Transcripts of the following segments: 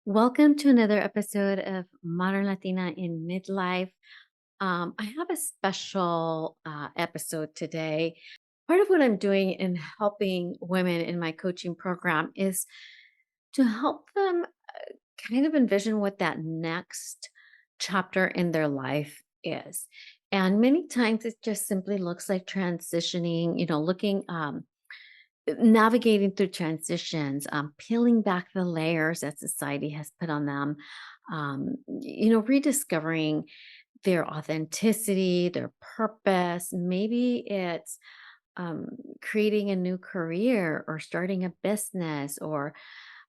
Welcome to another episode of Modern Latina in Midlife. I have a special episode today. Part of what I'm doing in helping women in my coaching program is to help them kind of envision what that next chapter in their life is. And many times it just simply looks like transitioning, looking navigating through transitions, peeling back the layers that society has put on them, rediscovering their authenticity, their purpose. Maybe it's creating a new career or starting a business or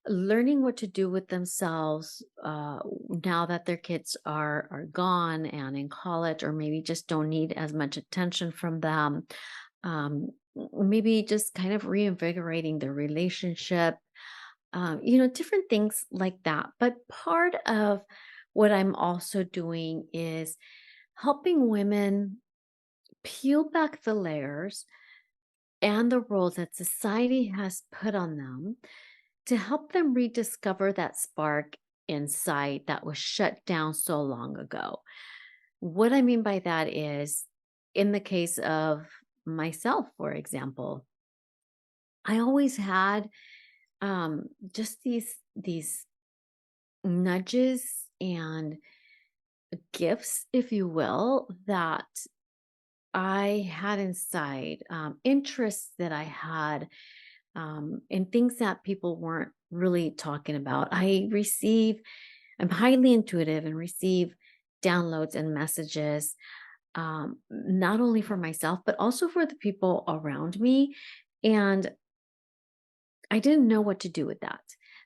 learning what to do with themselves now that their kids are gone and in college, or maybe just don't need as much attention from them. Maybe just kind of reinvigorating the relationship, different things like that. But part of what I'm also doing is helping women peel back the layers and the roles that society has put on them to help them rediscover that spark inside that was shut down so long ago. What I mean by that is, in the case of myself, for example, I always had just these nudges and gifts, if you will, that I had inside, interests that I had, and things that people weren't really talking about. I'm highly intuitive and receive downloads and messages, not only for myself, but also for the people around me. And I didn't know what to do with that.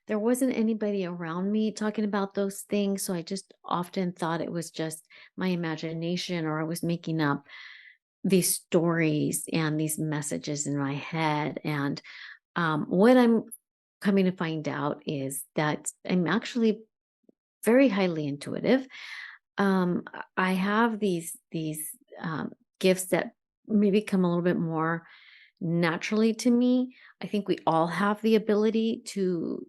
There wasn't anybody around me talking about those things. So I just often thought it was just my imagination, or I was making up these stories and these messages in my head. And what I'm coming to find out is that I'm actually very highly intuitive. I have these gifts that maybe come a little bit more naturally to me. I think we all have the ability to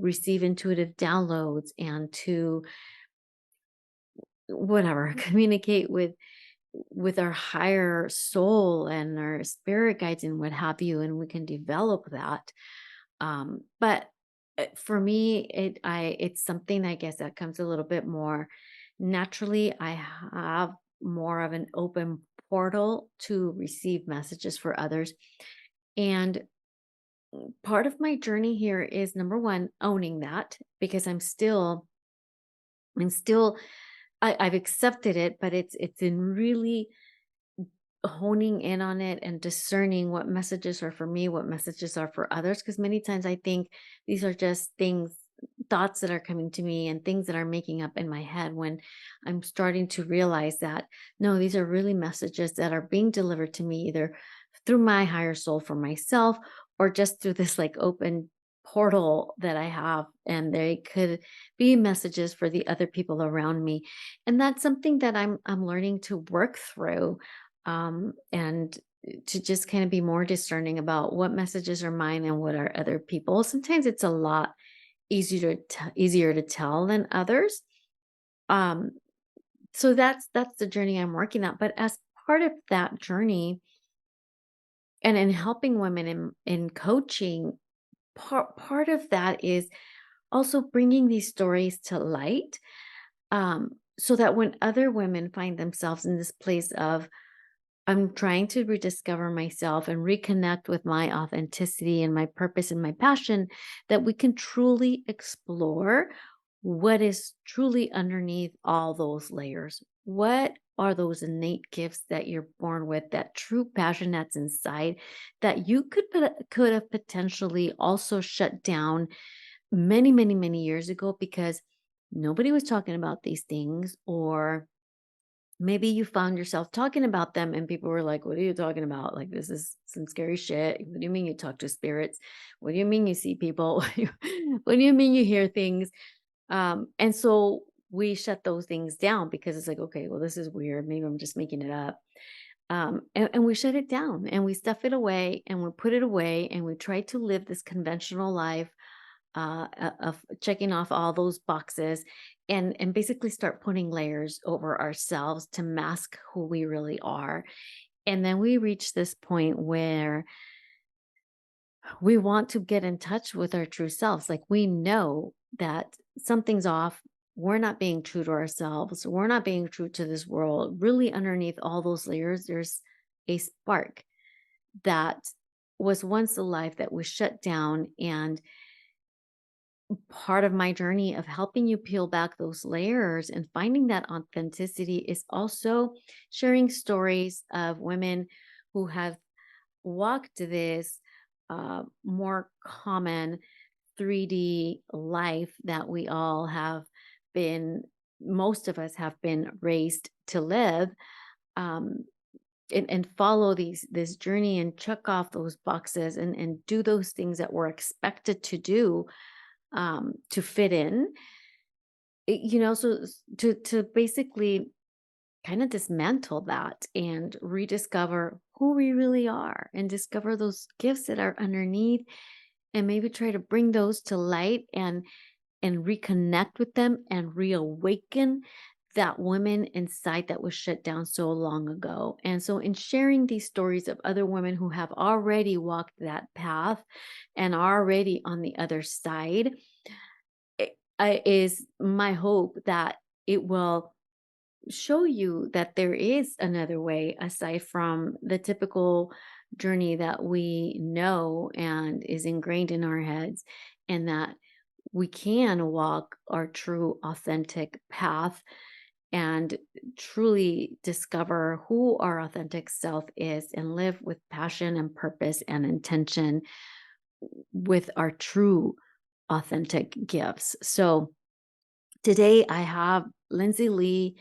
receive intuitive downloads and to whatever communicate with our higher soul and our spirit guides and what have you, and we can develop that. But for me, it's something, I guess, that comes a little bit more naturally. I have more of an open portal to receive messages for others. And part of my journey here is, number one, owning that, because I'm still I've accepted it, but it's in really honing in on it and discerning what messages are for me, what messages are for others. Because many times I think these are just thoughts that are coming to me and things that are making up in my head, when I'm starting to realize that no, these are really messages that are being delivered to me either through my higher soul for myself, or just through this like open portal that I have, and they could be messages for the other people around me. And that's something that I'm learning to work through, and to just kind of be more discerning about what messages are mine and what are other people. Sometimes it's a lot easier to tell than others. Um, so that's the journey I'm working on. But as part of that journey, and in helping women in coaching, part of that is also bringing these stories to light, so that when other women find themselves in this place of, I'm trying to rediscover myself and reconnect with my authenticity and my purpose and my passion, that we can truly explore what is truly underneath all those layers. What are those innate gifts that you're born with, that true passion that's inside, that you could have potentially also shut down many, many, many years ago because nobody was talking about these things, or maybe you found yourself talking about them and people were like, "What are you talking about? Like, this is some scary shit. What do you mean you talk to spirits? What do you mean you see people? What do you mean you hear things?" And so we shut those things down because it's like, okay, well, this is weird. Maybe I'm just making it up. And we shut it down and we stuff it away and we put it away and we try to live this conventional life, of checking off all those boxes and basically start putting layers over ourselves to mask who we really are. And then we reach this point where we want to get in touch with our true selves. Like we know that something's off. We're not being true to ourselves. We're not being true to this world. Really, underneath all those layers, there's a spark that was once alive that was shut down. And part of my journey of helping you peel back those layers and finding that authenticity is also sharing stories of women who have walked this more common 3D life that we all have been, most of us have been raised to live. Um, and follow this journey and check off those boxes and do those things that we're expected to do to fit in. To basically kind of dismantle that and rediscover who we really are and discover those gifts that are underneath and maybe try to bring those to light and reconnect with them and reawaken that woman inside that was shut down so long ago. And so in sharing these stories of other women who have already walked that path and are already on the other side, is my hope that it will show you that there is another way aside from the typical journey that we know and is ingrained in our heads, and that we can walk our true authentic path and truly discover who our authentic self is and live with passion and purpose and intention with our true authentic gifts. So today I have Lindsay Leigh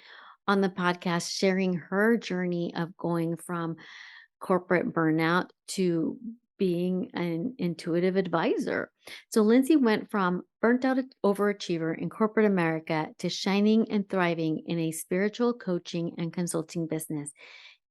on the podcast sharing her journey of going from corporate burnout to being an intuitive advisor. So Lindsay went from burnt out overachiever in corporate America to shining and thriving in a spiritual coaching and consulting business.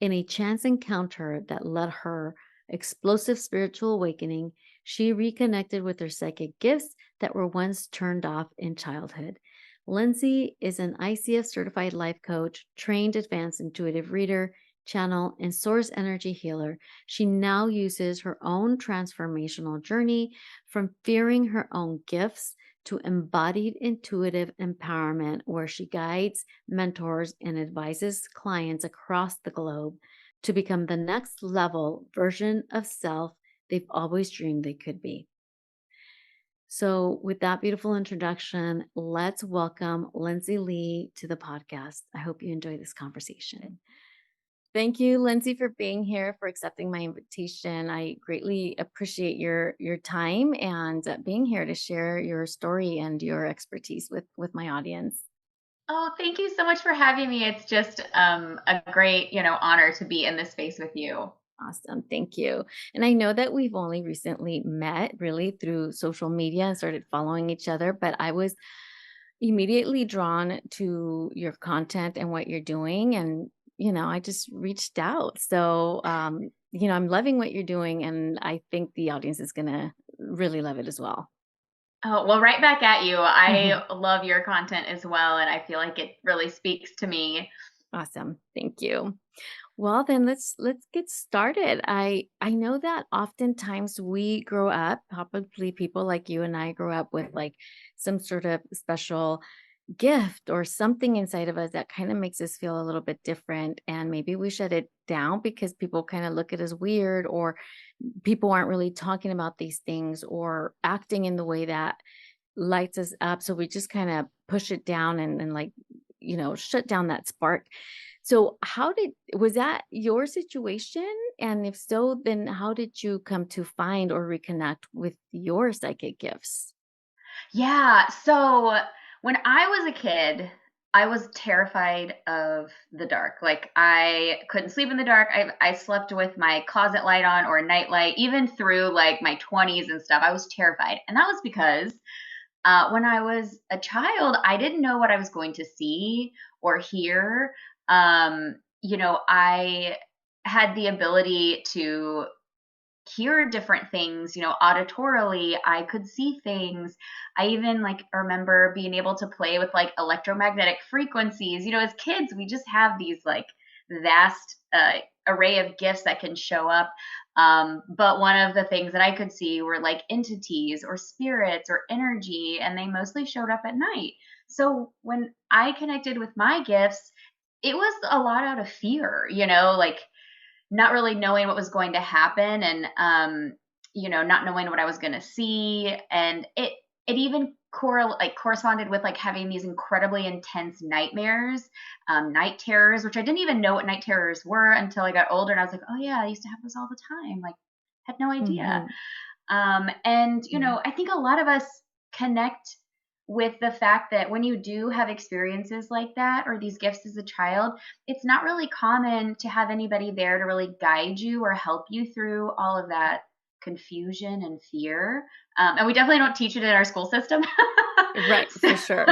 In a chance encounter that led her explosive spiritual awakening, she reconnected with her psychic gifts that were once turned off in childhood. Lindsay is an ICF Certified Life Coach, trained advanced intuitive reader, channel, and source energy healer. She now uses her own transformational journey from fearing her own gifts to embodied intuitive empowerment, where she guides, mentors, and advises clients across the globe to become the next level version of self they've always dreamed they could be. So, with that beautiful introduction, let's welcome Lindsay Leigh to the podcast. I hope you enjoy this conversation. Thank you, Lindsay, for being here, for accepting my invitation. I greatly appreciate your time and being here to share your story and your expertise with my audience. Oh, thank you so much for having me. It's just a great, honor to be in this space with you. Awesome. Thank you. And I know that we've only recently met really through social media and started following each other, but I was immediately drawn to your content and what you're doing. And, I just reached out. So, I'm loving what you're doing. And I think the audience is going to really love it as well. Oh, well, right back at you. Mhm. I love your content as well, and I feel like it really speaks to me. Awesome. Thank you. Well, then let's get started. I know that oftentimes we grow up, probably people like you and I grow up with like some sort of special gift or something inside of us that kind of makes us feel a little bit different, and maybe we shut it down because people kind of look at us weird, or people aren't really talking about these things or acting in the way that lights us up, so we just kind of push it down and like shut down that spark. So how did was that your situation? And if so, then how did you come to find or reconnect with your psychic gifts? Yeah. So when I was a kid, I was terrified of the dark. Like I couldn't sleep in the dark. I slept with my closet light on or a night light, even through like my 20s and stuff. I was terrified. And that was because when I was a child, I didn't know what I was going to see or hear. I had the ability to hear different things, auditorily. I could see things. I even like remember being able to play with like electromagnetic frequencies. As kids, we just have these like vast array of gifts that can show up. But one of the things that I could see were like entities or spirits or energy, and they mostly showed up at night. So when I connected with my gifts, it was a lot out of fear, like not really knowing what was going to happen, and not knowing what I was going to see. And it even corresponded with like having these incredibly intense nightmares, night terrors, which I didn't even know what night terrors were until I got older, and I was like, oh yeah, I used to have those all the time, like had no idea. Mhm. And Yeah. I think a lot of us connect with the fact that when you do have experiences like that or these gifts as a child, it's not really common to have anybody there to really guide you or help you through all of that confusion and fear. And we definitely don't teach it in our school system. Right, so, for sure.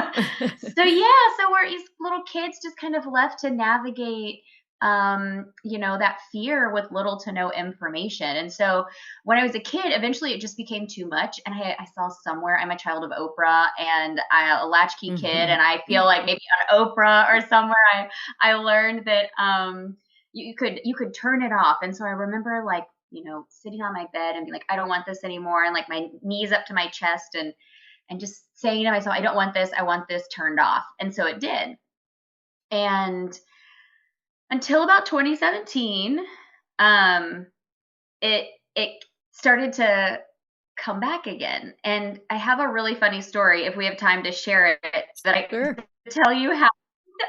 so we're these little kids just kind of left to navigate that fear with little to no information. And so when I was a kid, eventually it just became too much. And I saw somewhere, I'm a child of Oprah, and I'm a latchkey kid. Mhm. And I feel like maybe on Oprah or somewhere, I learned that you could turn it off. And so I remember like, sitting on my bed and be like, I don't want this anymore. And like my knees up to my chest, and just saying to myself, I don't want this. I want this turned off. And so it did. And until about 2017, um, it started to come back again. And I have a really funny story if we have time to share it that I Sure. tell you how.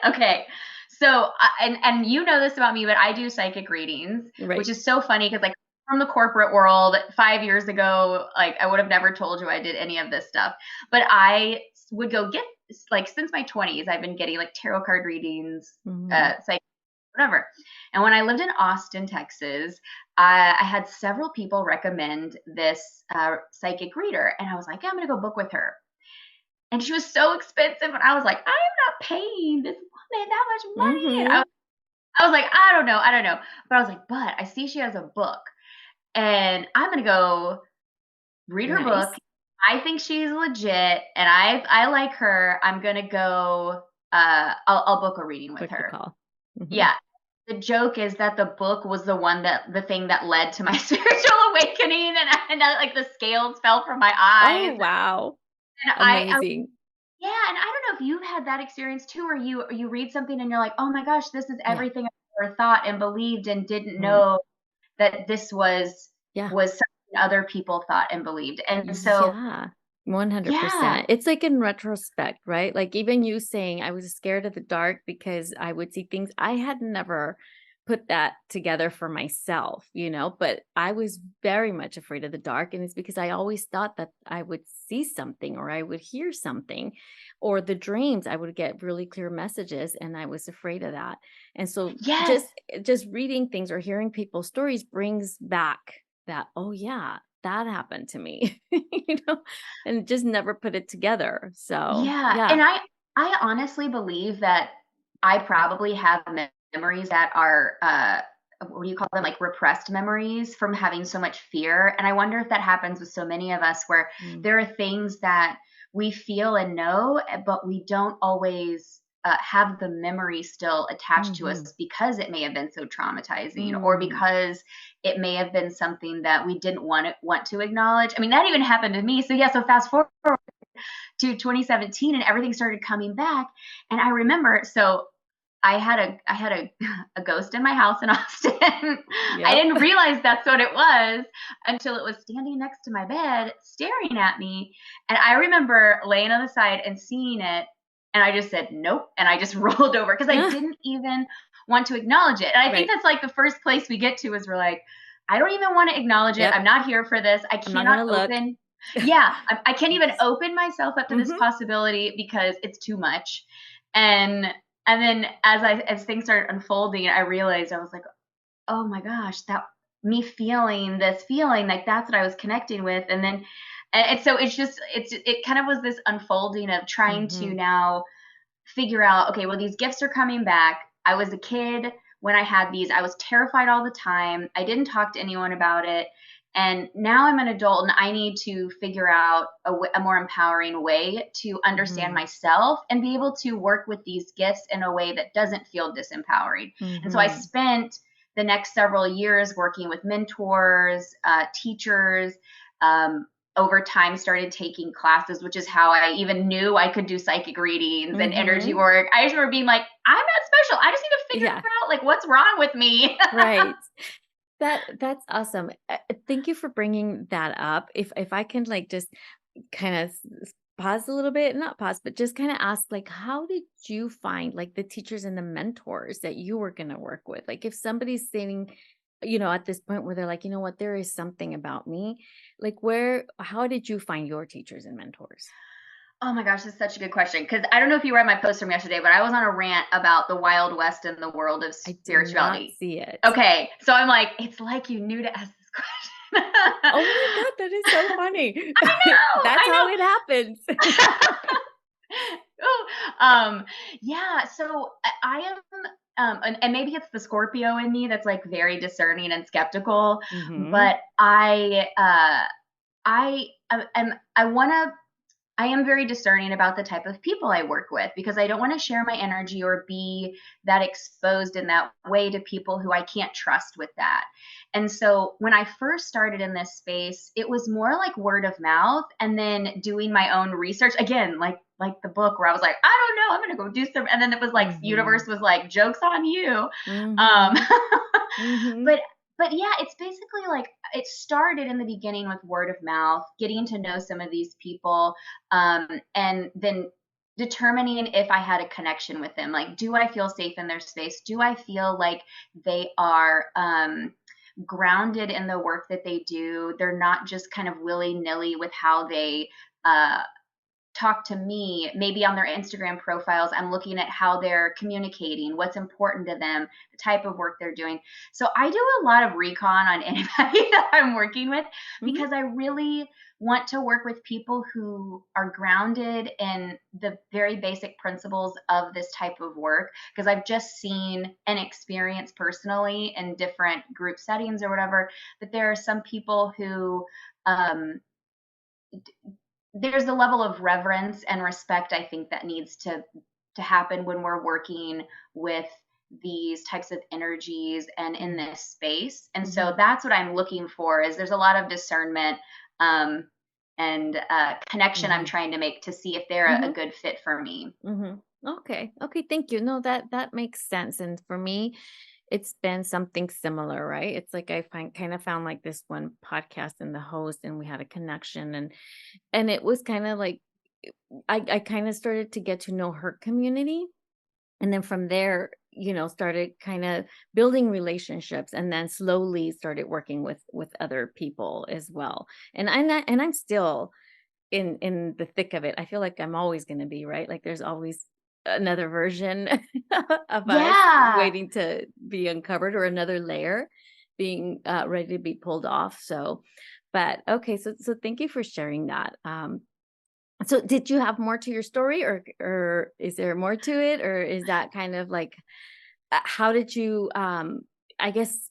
Okay. So, and you know this about me, but I do psychic readings, which Right. is so funny because like from the corporate world 5 years ago, like I would have never told you I did any of this stuff, but I would go get like since my 20s, I've been getting like tarot card readings, Mhm. psychic whatever. And when I lived in Austin, Texas, I had several people recommend this psychic reader, and I was like, yeah, I'm gonna go book with her. And she was so expensive, and I was like, I am not paying this woman that much money. And I, Mhm. I was like, I don't know. But I was like, but I see she has a book, and I'm gonna go read her book. Nice. I think she's legit, and I like her. I'm gonna go. I'll book a reading with Book the her. call. Mhm. Yeah. The joke is that the book was the thing that led to my spiritual awakening, and like the scales fell from my Oh, eyes. wow. And Amazing. yeah, and I don't know if you've had that experience too, where you read something and you're like, oh my gosh, this is Yeah. everything I ever thought and believed and didn't Mhm. know that this Yeah. was something other people thought and believed. And so Yeah. yeah. 100%. It's like in retrospect, right? Like even you saying I was scared of the dark because I would see things I had never put that together for myself, but I was very much afraid of the dark. And it's because I always thought that I would see something or I would hear something or the dreams, I would get really clear messages and I was afraid of that. And so Yes. just reading things or hearing people's stories brings back that, oh yeah, that happened to me, and just never put it together. So, Yeah, yeah. and I honestly believe that I probably have memories that are, what do you call them? Like repressed memories from having so much fear. And I wonder if that happens with so many of us, where Mm, there are things that we feel and know, but we don't always have the memory still attached to us mhm, because it may have been so traumatizing, or mm, because it may have been something that we didn't want to acknowledge. I mean, that even happened to me. So yeah, so fast forward to 2017, and everything started coming back. And I remember, so I had a ghost in my house in Austin. I yep. didn't realize that's what it was until it was standing next to my bed staring at me. And I remember laying on the side and seeing it, and I just said nope, and I just rolled over because I didn't even want to acknowledge it. And I think Right. that's like the first place we get to is we're like, I don't even want to acknowledge it. Yep. I'm not here for this. I I'm not cannot gonna look. open. Yeah, I can't even open myself up to this Mhm. possibility because it's too much. And and then as things started unfolding, I realized, I was like, oh my gosh, that me feeling this feeling, like that's what I was connecting with. And then and so it kind of was this unfolding of trying to Mhm. now figure out, okay, well, these gifts are coming back. I was a kid when I had these. I was terrified all the time. I didn't talk to anyone about it. And now I'm an adult and I need to figure out a more empowering way to understand Mhm. myself and be able to work with these gifts in a way that doesn't feel disempowering. And so I Mhm. spent the next several years working with mentors, teachers, um, over time started taking classes, which is how I even knew I could do psychic readings and energy Mhm. work. I just remember being like, I'm not special. I just need to figure Yeah, out like what's wrong with me. right. That's awesome. Thank you for bringing that up. If I can like just kind of pause a little bit, not pause, but just kind of ask like how did you find like the teachers and the mentors that you were going to work with? Like if somebody's saying, at this point where they're like, you know what, there is something about me, like how did you find your teachers and mentors? Oh my gosh, that's such a good question. Because I don't know if you read my post from yesterday, but I was on a rant about the Wild West and the world of I did not spirituality. see it. Okay, so I'm like, it's like you knew to ask this question. Oh my God, that is so funny. That's how I it happens. know. Oh, yeah. So I am, and maybe it's the Scorpio in me that's like very discerning and skeptical, Hmm. but I want to I am very discerning about the type of people I work with because I don't want to share my energy or be that exposed in that way to people who I can't trust with that. And so when I first started in this space, it was more like word of mouth and then doing my own research again, like the book where I was like, I don't know, I'm going to go do some and then it was like universe Hmm. was like jokes on you. Um Hmm. Hmm. but but yeah, it's basically like it started in the beginning with word of mouth, getting to know some of these people, and then determining if I had a connection with them. Like, do I feel safe in their space? Do I feel like they are grounded in the work that they do? They're not just kind of willy nilly with how they uh, talk to me. Maybe on their Instagram profiles, I'm looking at how they're communicating, what's important to them, the type of work they're doing. So I do a lot of recon on anybody that I'm working with Hmm. because I really want to work with people who are grounded in the very basic principles of this type of work because I've just seen and experienced personally in different group settings or whatever that there are some people who um, there's a level of reverence and respect I think that needs to happen when we're working with these types of energies and in this space. And so Hmm. that's what I'm looking for is there's a lot of discernment um, and connection I'm Hmm. trying to make to see if they're a Hmm. good fit for me. Hmm. Okay. Okay. Thank you. No, that makes sense. And for me, it's been something similar, right? It's like I kind of found like this one podcast and the host, and we had a connection, and it was kind of like I kind of started to get to know her community, and then from there, started kind of building relationships, and then slowly started working with other people as well. And I'm still in the thick of it. I feel like I'm always going to be, right? Like there's always another version of us Yeah. waiting to be uncovered, or another layer being ready to be pulled off. So, but okay, so thank you for sharing that. So did you have more to your story, or is there more to it, or is that kind of like how did you I guess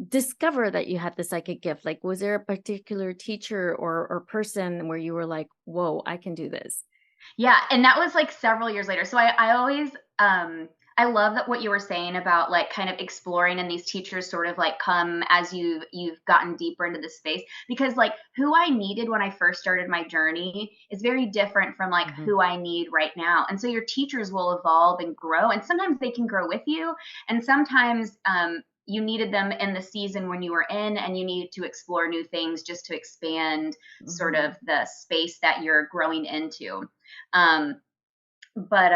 discover that you had the psychic gift? Like, was there a particular teacher or person where you were like, "Whoa, I can do this"? Yeah, and that was like several years later. So I always I love that what you were saying about like kind of exploring and these teachers sort of like come as you've gotten deeper into the space because like who I needed when I first started my journey is very different from like Mhm. who I need right now. And so your teachers will evolve and grow and sometimes they can grow with you and sometimes you needed them in the season when you were in and you needed to explore new things just to expand sort of Mhm. the space that you're growing into. Um, but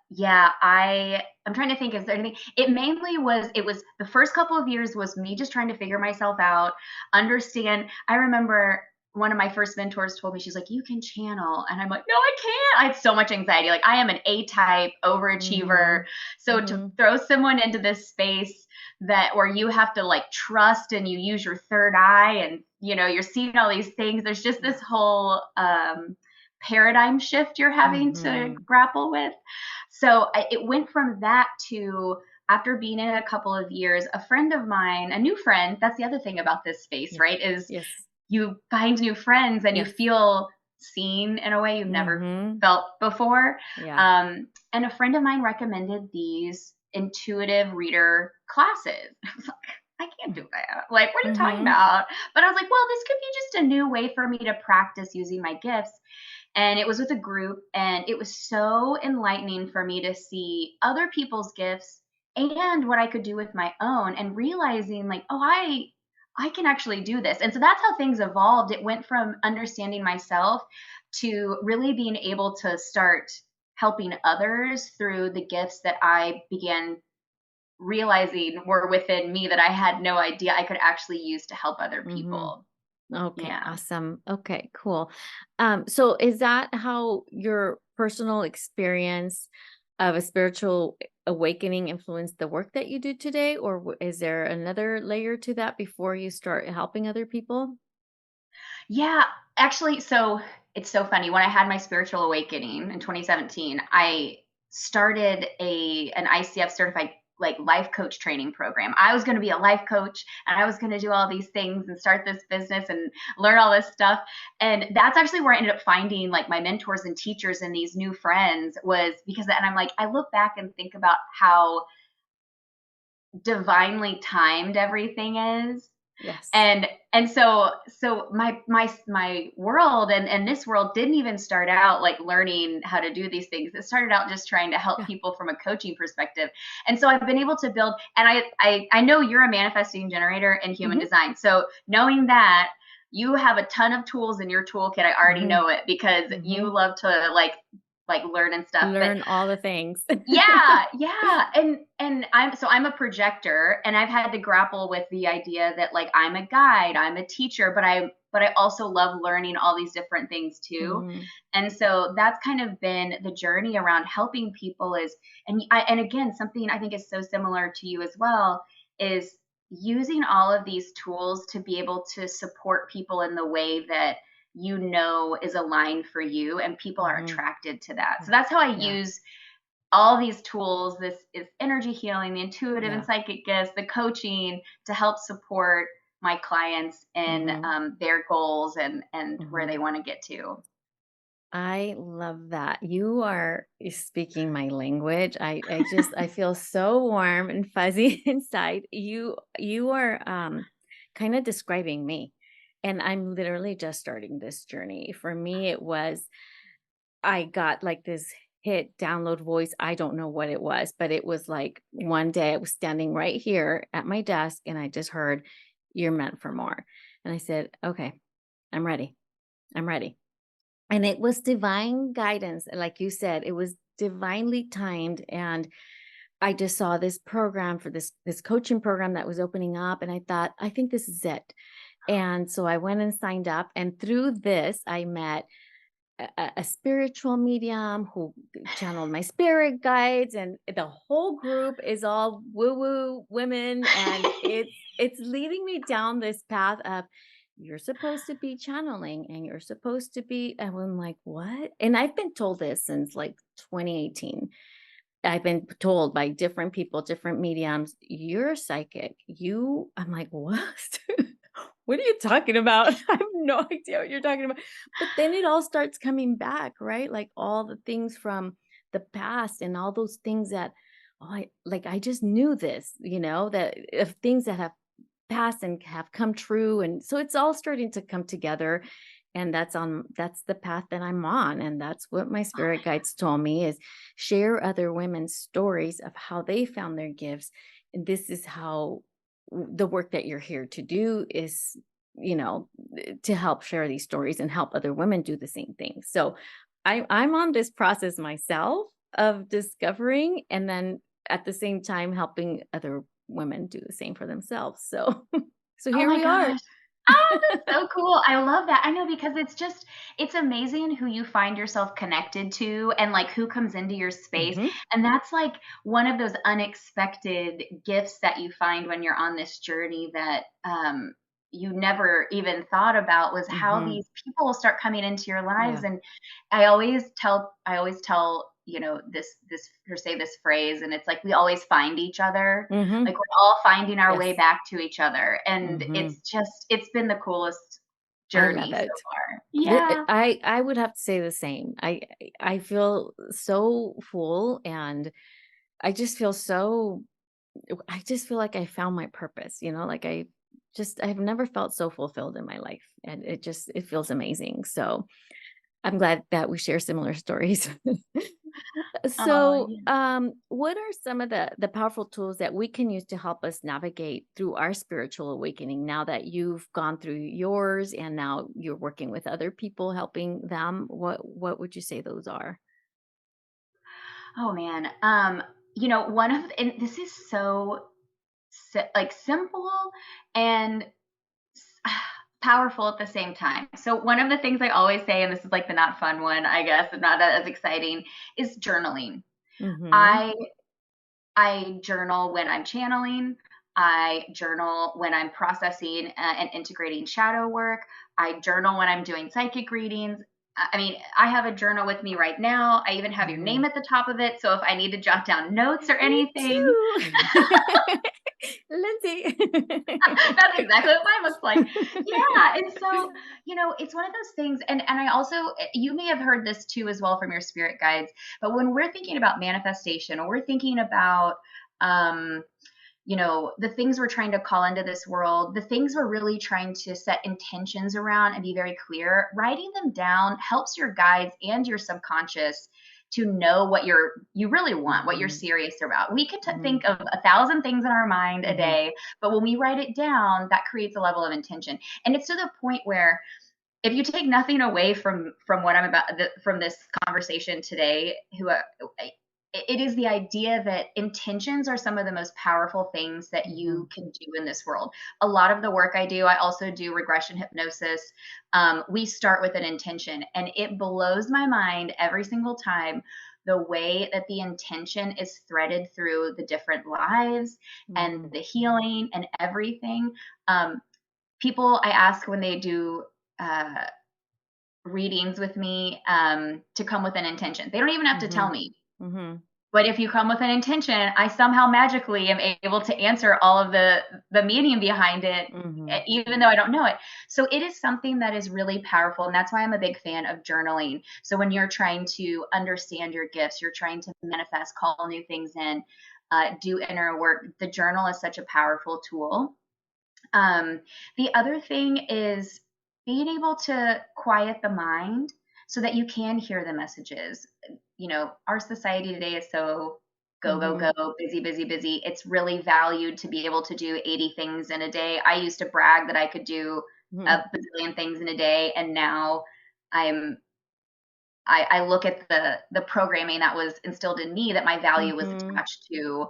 yeah, I'm trying to think, is there anything it was the first couple of years was me just trying to figure myself out, understand. I remember one of my first mentors told me, she's like, you can channel. And I'm like, no, I can't. I had so much anxiety. Like I am an A type overachiever. Mhm. So to Mhm. throw someone into this space that where you have to like trust and you use your third eye and you're seeing all these things, there's just this whole paradigm shift you're having to Mhm. grapple with. So it went from that to after being in a couple of years, a friend of mine, a new friend, that's the other thing about this space, Yes. right? Is Yes. you find new friends and you Yes. feel seen in a way you've never Mhm. felt before. Yeah. And a friend of mine recommended these intuitive reader classes. I was like, I can't do that. Like, what are you talking Mhm. about? But I was like, well, this could be just a new way for me to practice using my gifts. And it was with a group, and it was so enlightening for me to see other people's gifts and what I could do with my own, and realizing like, oh, I can actually do this. And so that's how things evolved. It went from understanding myself to really being able to start helping others through the gifts that I began realizing were within me that I had no idea I could actually use to help other Mhm. people. Okay, Yeah. awesome. Okay, cool. So is that how your personal experience of a spiritual awakening influenced the work that you do today, or is there another layer to that before you start helping other people? Yeah, actually, so it's so funny. When I had my spiritual awakening in 2017, I started an ICF certified like life coach training program. I was going to be a life coach and I was going to do all these things and start this business and learn all this stuff. And that's actually where I ended up finding like my mentors and teachers and these new friends, was because, and I'm like, I look back and think about how divinely timed everything is. Yes. And so my world and this world didn't even start out like learning how to do these things. It started out just trying to help Yeah. people from a coaching perspective. And so I've been able to build, and I know you're a manifesting generator in human Hmm. design. So knowing that you have a ton of tools in your toolkit, I already Hmm. know it because Hmm. you love to like learn and stuff. But Learn all the things. yeah, yeah. And I'm a projector, and I've had to grapple with the idea that like I'm a guide, I'm a teacher, but I also love learning all these different things too. Hmm. And so that's kind of been the journey around helping people is, and again, something I think is so similar to you as well, is using all of these tools to be able to support people in the way that you know is aligned for you, and people are Hmm. attracted to that. So that's how I Yeah. use all these tools. This is energy healing, the intuitive and Yeah. psychic gifts, the coaching, to help support my clients in Hmm. their goals and where they Hmm. want to get to. I love that. You are speaking my language. I feel so warm and fuzzy inside. You are kind of describing me. And I'm literally just starting this journey. For me, it was I got like this hit download voice. I don't know what it was, but it was like one day I was standing right here at my desk and I just heard, "You're meant for more." And I said, "Okay, I'm ready. I'm ready." And it was divine guidance. Like you said, it was divinely timed. And I just saw this program for this coaching program that was opening up. And I thought, I think this is it. And so I went and signed up. And through this, I met a spiritual medium who channeled my spirit guides, and the whole group is all woo woo women, and it's leading me down this path of you're supposed to be channeling and you're supposed to be, and I'm like, what? And I've been told this since like 2018. I've been told by different people, different mediums, you're psychic. I'm like, what? What are you talking about? I have no idea what you're talking about. But then it all starts coming back, right? Like all the things from the past and all those things that, oh, I just knew this, that of things that have passed and have come true. And so it's all starting to come together. And that's the path that I'm on. And that's what my Oh spirit guides told me is share other women's stories of how they found their gifts. And this is how the work that you're here to do is, to help share these stories and help other women do the same thing. So I'm on this process myself of discovering, and then at the same time helping other women do the same for themselves. So so oh here my we are. gosh. Oh, that's so cool. I love that. I know, because it's amazing who you find yourself connected to and like who comes into your space. Mhm. And that's like one of those unexpected gifts that you find when you're on this journey that you never even thought about, was how Mhm. these people will start coming into your lives. Yeah. And I always tell this or say this phrase, and it's like we always find each other. Mhm. Like we're all finding our way Yes. back to each other, and Mhm. it's been the coolest I love journey so it. far. Yeah. I would have to say the same. I feel so full, and I just feel so I just feel like I found my purpose, like I've never felt so fulfilled in my life, and it feels amazing. So I'm glad that we share similar stories. Oh, So, yeah. what are some of the powerful tools that we can use to help us navigate through our spiritual awakening now that you've gone through yours and now you're working with other people helping them? What would you say those are? Oh man. One of and this is so like simple and powerful at the same time. So one of the things I always say, and this is like the not fun one, I guess, and not as exciting, is journaling. Mhm. I I journal when I'm channeling. I journal when I'm processing and integrating shadow work. I journal when I'm doing psychic readings. I mean, I have a journal with me right now. I even have your name Mhm. at the top of it. So if I need to jot down notes or Me anything, too. Lindsay. that's exactly what mine looks like. Yeah, and so, it's one of those things, and I also you may have heard this too as well from your spirit guides, but when we're thinking about manifestation or we're thinking about um the things we're trying to call into this world, the things we're really trying to set intentions around and be very clear, writing them down helps your guides and your subconscious to know what you really want, what you're Mhm. serious about. We can Mhm. think of 1,000 things in our mind a Mhm. day, but when we write it down, that creates a level of intention. And it's to the point where if you take nothing away from what I'm about from this conversation today, it is the idea that intentions are some of the most powerful things that Mhm. you can do in this world. A lot of the work I do, I also do regression hypnosis. We start with an intention, and it blows my mind every single time the way that the intention is threaded through the different lives and Mhm. the healing and everything. Um, People I ask when they do uh, readings with me to come with an intention. They don't even have to tell Mhm. me. Mhm. But if you come with an intention, I somehow magically am able to answer all of the meaning behind it, Mhm. even though I don't know it. So it is something that is really powerful, and that's why I'm a big fan of journaling. So when you're trying to understand your gifts, you're trying to manifest, call new things in, do inner work. The journal is such a powerful tool. Um, the other thing is being able to quiet the mind so that you can hear the messages. Our society today is so go, go, Mhm. go, busy, busy, busy. It's really valued to be able to do 80 things in a day. I used to brag that I could do a Mhm. bazillion things in a day, and now I'm I look at the programming that was instilled in me that my value was Mhm. attached to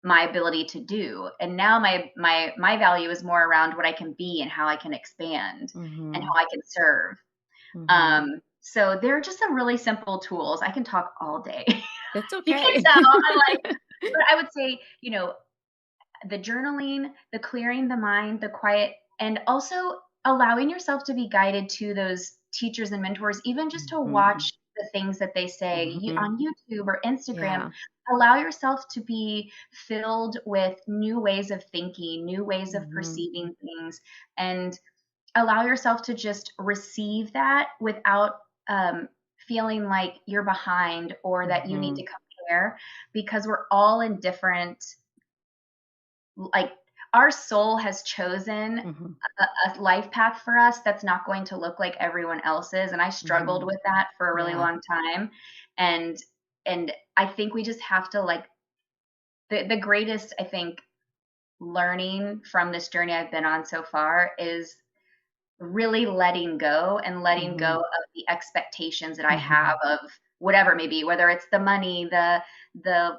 my ability to do, and now my value is more around what I can be and how I can expand and how Mhm. I can serve. Mhm. So there are just some really simple tools. I can talk all day. That's You can okay. tell I'm like, but I would say, the journaling, the clearing the mind, the quiet, and also allowing yourself to be guided to those teachers and mentors, even just to Mhm. watch the things that they say Mhm. on YouTube or Instagram. Yeah. Allow yourself to be filled with new ways of thinking, new ways of Mhm. perceiving things, and allow yourself to just receive that without feeling like you're behind or that you need to Mhm. compare, because we're all in different, like, our soul has chosen Mhm. a life path for us that's not going to look like everyone else's, and I struggled Mhm. with that for a really Yeah. long time, and I think we just have to, like, the greatest, I think, learning from this journey I've been on so far is really letting go and letting go Mhm. of the expectations that I have Mhm. of whatever, maybe whether it's the money, the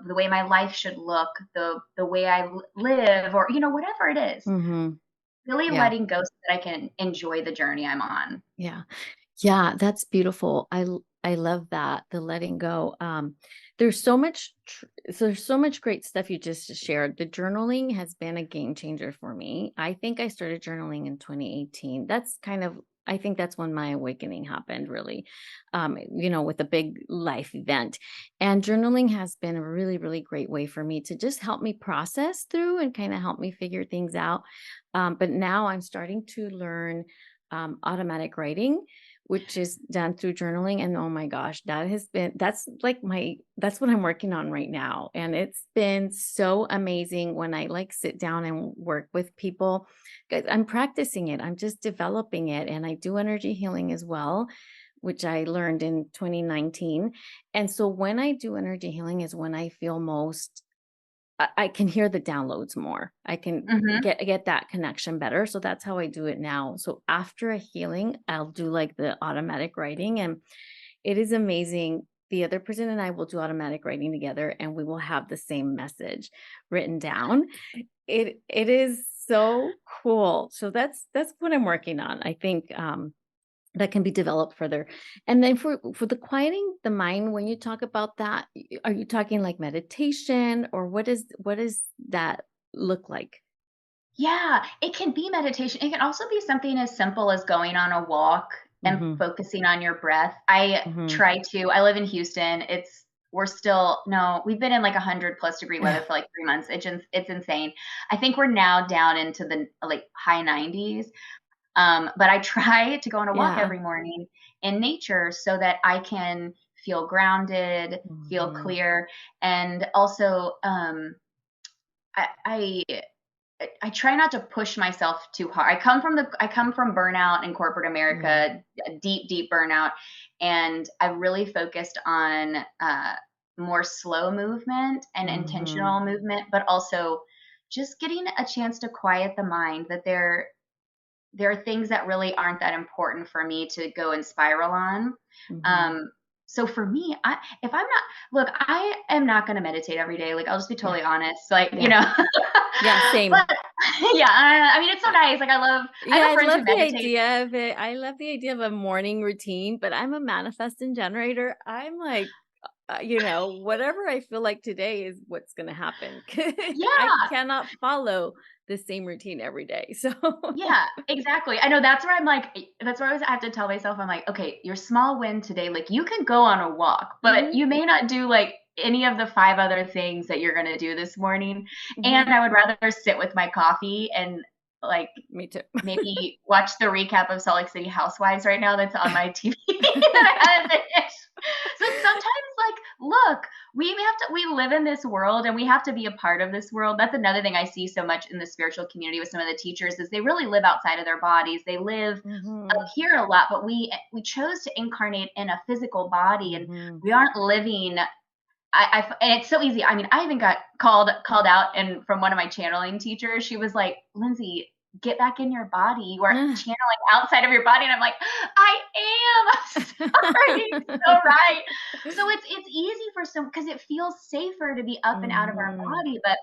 way my life should look, the way I live, or whatever it is. Mhm. Really Yeah. letting go so that I can enjoy the journey I'm on. Yeah. Yeah, that's beautiful. I love that, the letting go. There's so much so there's so much great stuff you just shared. The journaling has been a game changer for me. I think I started journaling in 2018. That's kind of I think that's when my awakening happened really, with a big life event. And journaling has been a really, really great way for me to just help me process through and kind of help me figure things out. But now I'm starting to learn automatic writing, which is done through journaling. And oh my gosh, that's what I'm working on right now. And it's been so amazing when I like sit down and work with people. 'Cause I'm practicing it. I'm just developing it. And I do energy healing as well, which I learned in 2019. And so when I do energy healing is when I feel most I can hear the downloads more. I can Mhm. get that connection better. So that's how I do it now. So after a healing, I'll do like the automatic writing, and it is amazing. The other person and I will do automatic writing together and we will have the same message written down. It is so cool. So that's what I'm working on. I think that can be developed further. And then for the quieting the mind, when you talk about that, are you talking like meditation, or what does that look like? Yeah, it can be meditation. It can also be something as simple as going on a walk and Mhm. focusing on your breath. I live in Houston. We're still no, we've been in like 100 plus degree weather for like 3 months. It's insane. I think we're now down into the like high 90s. But I try to go on a walk Yeah. every morning in nature so that I can feel grounded, feel Mhm. clear, and also I I try not to push myself too hard. I come from burnout in corporate Yeah. America, a deep, deep burnout, and I really focused on more slow movement and Mhm. intentional movement, but also just getting a chance to quiet the mind. That there are things that really aren't that important for me to go and spiral on. Mhm. Um, so for me, if I'm not, look, I am not going to meditate every day. Like, I'll just be Yeah. totally honest. Like, Yeah. Yeah, but same. yeah, I mean, it's so nice. Like, I Yeah, have a I friend love who the meditates. idea of it. I love the idea of a morning routine, but I'm a manifesting generator. I'm like, whatever I feel like today is what's going to happen. I Yeah, cannot follow the same routine every day. So, yeah, exactly. I know that's where I'm like, that's where I always have to tell myself, I'm like, okay, your small win today, like you can go on a walk, but mhm, you may not do like any of the five other things that you're going to do this morning. And mhm, I would rather sit with my coffee and like me too. maybe watch the recap of Salt Lake City Housewives right now that's on my TV that I haven't finished. So sometimes, like, look, we live in this world and we have to be a part of this world. That's another thing I see so much in the spiritual community with some of the teachers is they really live outside of their bodies. They live up Mhm, here a lot, but we chose to incarnate in a physical body and mhm. we aren't living and it's so easy. I mean, I even got called out, and from one of my channeling teachers, she was like, "Lindsay, get back in your body. You are Ah. channeling outside of your body." And I'm like, "I am. I'm sorry. So right." So it's easy for some because it feels safer to be up and out of our Mhm. body, but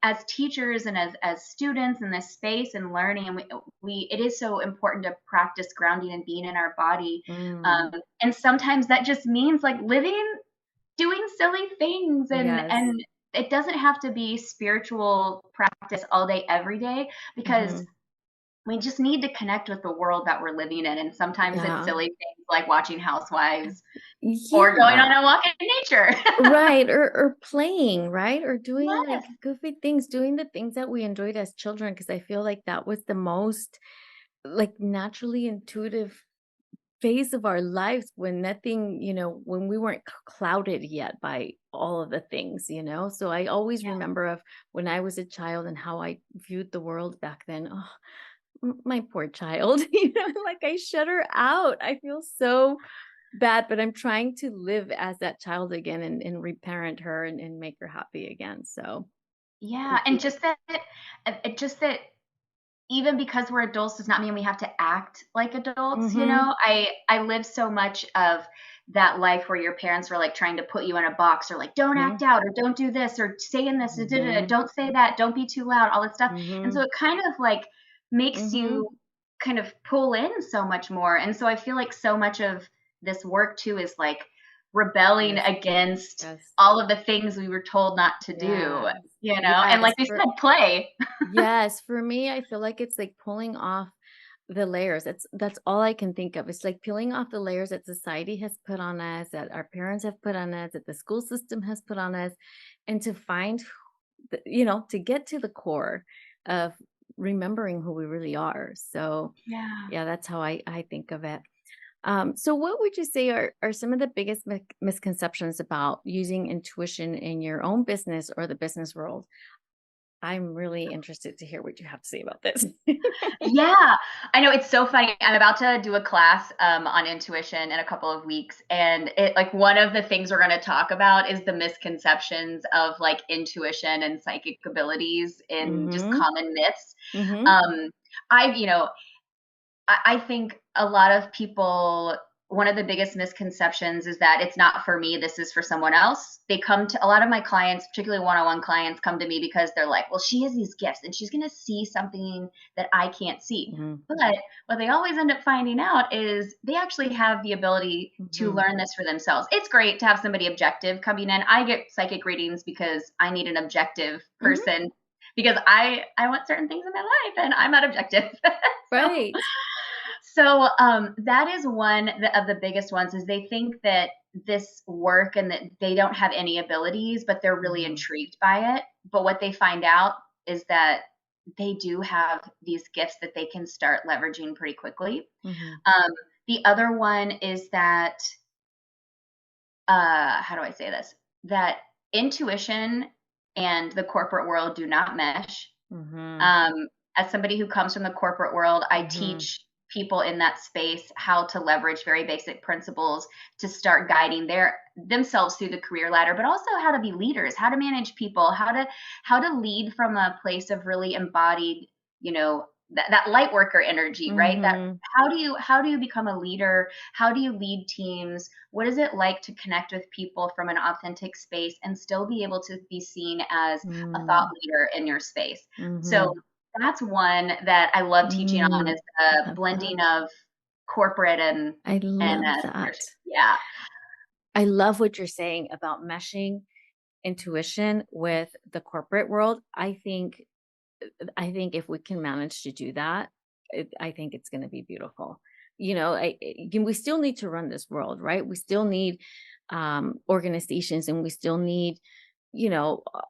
as teachers and as students in this space and learning, and we it is so important to practice grounding and being in our body. Mm. And sometimes that just means like living doing silly things Yes. and it doesn't have to be spiritual practice all day every day because Mhm. we just need to connect with the world that we're living in and sometimes it's Yeah. silly things like watching housewives or going Yeah. on a walk in nature. Right, or playing, right? Or doing, Yes. like, goofy things, doing the things that we enjoyed as children, because I feel like that was the most, like, naturally intuitive phase of our lives when nothing, when we weren't clouded yet by all of the things. So I always Yeah. remember of when I was a child and how I viewed the world back then. Oh, my poor child, like I shut her out. I feel so bad, but I'm trying to live as that child again and reparent her and make her happy again. So Yeah, thank and you. just that even because we're adults does not mean we have to act like adults, you Mhm. know? I live so much of that life where your parents were, like, trying to put you in a box or, like, "Don't act Mhm. out," or "Don't do this," or "Say in this," da da da, Mhm. "Don't say that," "Don't be too loud," all that stuff, and so Mhm. it kind of, like, makes Mhm. you kind of pull in so much more, and so I feel like so much of this work too is, like, rebelling Yes. against Yes. all of the things we were told not to do, Yes. you know? And Yes. like you said, play. Yes, for me, I feel like it's like pulling off. The layers, that's all I can think of. It's like peeling off the layers that society has put on us, that our parents have put on us, that the school system has put on us, and to find to get to the core of remembering who we really are. So, Yeah. yeah, that's how I think of it. So what would you say are some of the biggest misconceptions about using intuition in your own business or the business world? I'm really interested to hear what you have to say about this. Yeah, I know it's so funny. I'm about to do a class on intuition in a couple of weeks, and it like one of the things we're going to talk about is the misconceptions of like intuition and psychic abilities in just Mhm. common myths. Mhm. Um, I, you know, I think a lot of people, one of the biggest misconceptions is that it's not for me, this is for someone else. They come to a lot of my clients, particularly one on one clients, come to me because they're like, well, she has these gifts and she's going to see something that I can't see. Mhm. But what they always end up finding out is they actually have the ability to Mhm. learn this for themselves. It's great to have somebody objective coming in. I get psychic readings because I need an objective Mhm. person because I want certain things in my life and I'm not objective. so Right. that is one of the biggest ones is they think that this work and that they don't have any abilities, but they're really Mhm. intrigued by it. But what they find out is that they do have these gifts that they can start leveraging pretty quickly. Mhm. Um, the other one is that, how do I say this? That intuition and the corporate world do not mesh. Mhm. um, as somebody who comes from the corporate world, I Mhm. teach people in that space how to leverage very basic principles to start guiding themselves through the career ladder, but also how to be leaders, how to manage people, how to lead from a place of really embodied, that light worker energy, right? That Mhm. how do you become a leader? How do you lead teams? What is it like to connect with people from an authentic space and still be able to be seen as a thought Mm. leader in your space? So Mhm. that's one that I love teaching on Mm. is the Love blending that. of corporate I and love that. leadership. Yeah. I love what you're saying about meshing intuition with the corporate world. I think if we can manage to do that, I think it's going to be beautiful. We still need to run this world, right? We still need organizations, and we still need, you know, uh,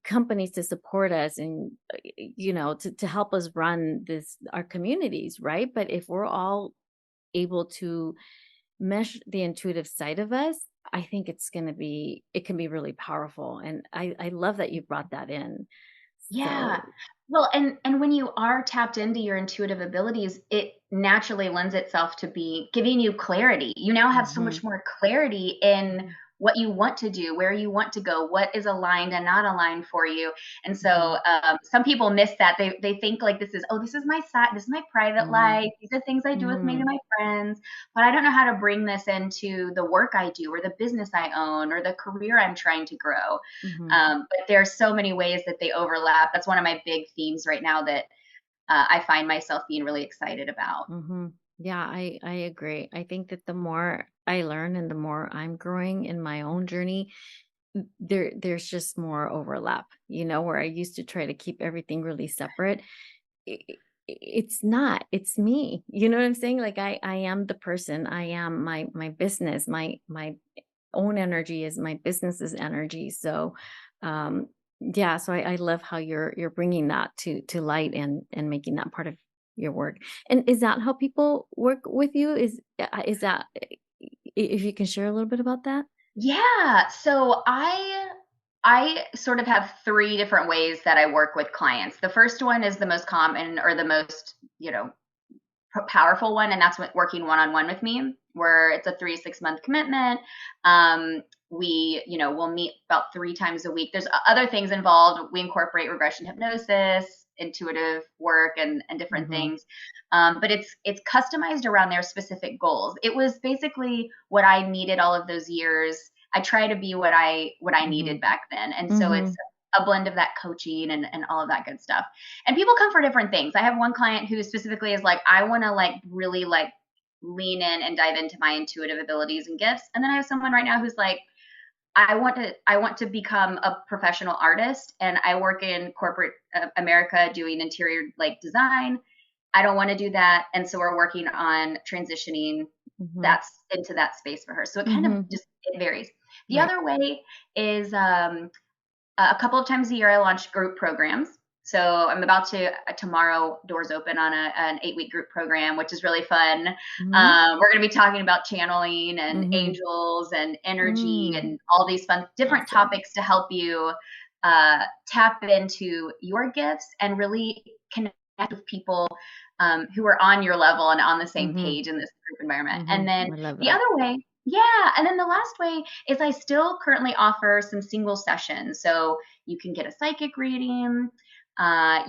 companies to support us, and to help us run our communities, right? But if we're all able to mesh the intuitive side of us, I think it can be really powerful. And I love that you brought that in. Yeah. So, Well, and when you are tapped into your intuitive abilities, it naturally lends itself to be giving you clarity. You now have so mhm, much more clarity in mhm, what you want to do, where you want to go, what is aligned and not aligned for you. And so mhm, some people miss that. They think like this is my side, this is my private mhm, life. These are things I do with maybe mhm, my friends, but I don't know how to bring this into the work I do or the business I own or the career I'm trying to grow. mhm, But there are so many ways that they overlap. That's one of my big themes right now that I find myself being really excited about. mhm. Yeah, I agree. I think that the more I learn and the more I'm growing in my own journey, there's just more overlap, where I used to try to keep everything really separate. It's not, it's me. You know what I'm saying? Like I am the person. I am my business. My own energy is my business's energy. So, yeah, so I love how you're bringing that to light and making that part of your work. And is that how people work with you? Is that if you can share a little bit about that? Yeah. So I sort of have three different ways that I work with clients. The first one is the most common or the most, powerful one, and that's what working one-on-one with me, where it's a 3 to 6 month commitment. We'll meet about 3 times a week. There's other things involved. We incorporate regression hypnosis, intuitive work, and different Mhm. things. But it's customized around their specific goals. It was basically what I needed all of those years. I try to be what I needed Mhm. back then, and so it's Mhm. a blend of that coaching and all of that good stuff. And people come for different things. I have one client who specifically is like, I want to like really like lean in and dive into my intuitive abilities and gifts. And then I have someone right now who's like, I want to become a professional artist and I work in corporate America doing interior like design I don't want to do that. And so we're working on transitioning Mhm. that's into that space for her. So it kind of Mhm. just it varies. The Right. other way is a couple of times a year I launch group programs. So I'm about to tomorrow doors open on an 8 week group program, which is really fun. Mhm. We're going to be talking about channeling and Mhm. angels and energy Mm. and all these fun different Awesome. topics to help you tap into your gifts and really connect with people who are on your level and on the same Mhm. page in this group environment. And Mhm. then I love the that. other way, yeah, and then the last way is I still currently offer some single sessions. So you can get a psychic reading.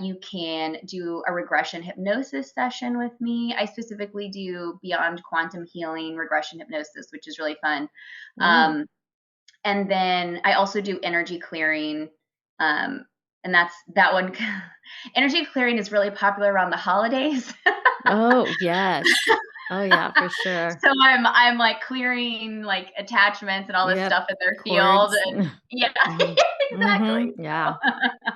You can do a regression hypnosis session with me. I specifically do beyond quantum healing regression hypnosis, which is really fun. Ooh. Um, and then I also do energy clearing. Um, and that's that one. Energy clearing is really popular around the holidays. Oh, yes. Oh, yeah, for sure. So I'm like clearing like attachments and all this Yep. stuff in their field Chords. and yeah, Mhm. Mhm. exactly. Yeah.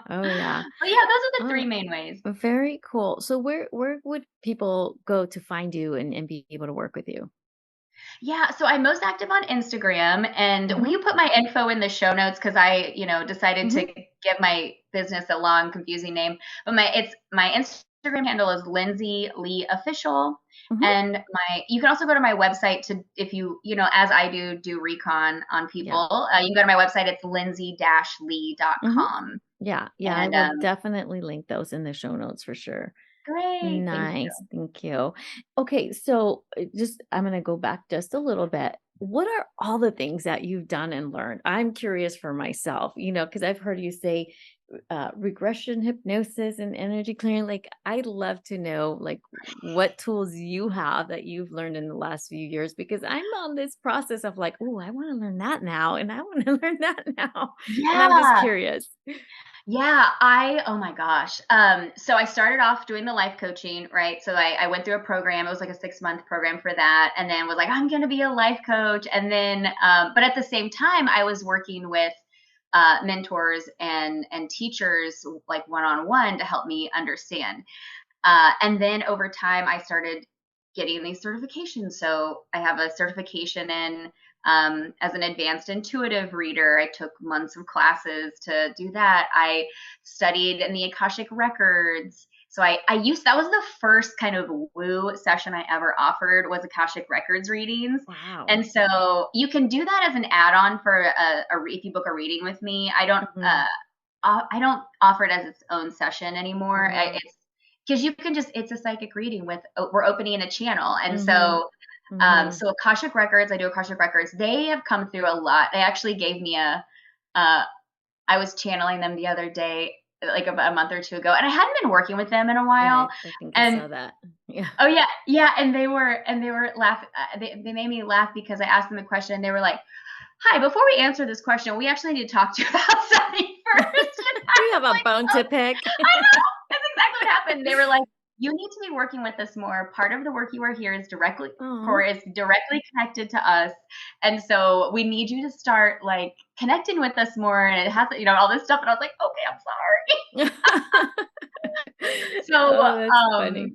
Oh, yeah. But yeah, those are the Oh, 3 main ways. very cool. So where would people go to find you and be able to work with you? Yeah, so I'm most active on Instagram, and will Mhm. you put my info in the show notes? Because I, decided to Mhm. give my business a long, confusing name. But my Instagram handle is Lindsay Leigh Official, Mhm. and my you can also go to my website to if as I do recon on Yeah. people. You can go to my website. It's Mhm. lindsay-lee.com, Yeah. Yeah, I and will definitely link those in the show notes for sure. great, thank you. Nice. Thank you. Okay, so just I'm going to go back just a little bit. What are all the things that you've done and learned? I'm curious for myself, because I've heard you say regression hypnosis and energy clearing. Like, I'd love to know, like, what tools you have that you've learned in the last few years, because I'm on this process of like, oh, I want to learn that now, and I want to learn that now, and I'm just Yeah. curious. Yeah, oh my gosh. So I started off doing the life coaching, right? So I went through a program. It was like a 6 month program for that, and then was like, I'm going to be a life coach. And then, but at the same time, I was working with mentors and teachers like one on one to help me understand. And then over time, I started getting these certifications. So I have a certification in as an advanced intuitive reader. I took months of classes to do that. I studied in the Akashic records. So I used that was the first kind of woo session I ever offered was Akashic records readings. Wow. And so you can do that as an add-on for if you book a reading with me. Hmm. I don't offer it as its own session anymore. Hmm. It's because you can just it's a psychic reading with we're opening a channel, and Hmm. so Hmm. so Akashic records, I do Akashic records. They have come through a lot. They actually gave me uh, I was channeling them the other day, like about a month or two ago, and I hadn't been working with them in a Yeah, while. I think I And saw that. Yeah. oh yeah, yeah, and they were laughing. They made me laugh because I asked them the question, and they were like, "Hi, before we answer this question, we actually need to talk to you about something first." And I We have was a like, bone "Oh, to pick. I know. That's exactly what happened." They were like, "You need to be working with us more. Part of the work you are here Oh, is directly connected to us, and so we need you to start like connecting with us more." And it has, all this stuff. And I was like, "Okay, I'm sorry." So, oh, that's funny.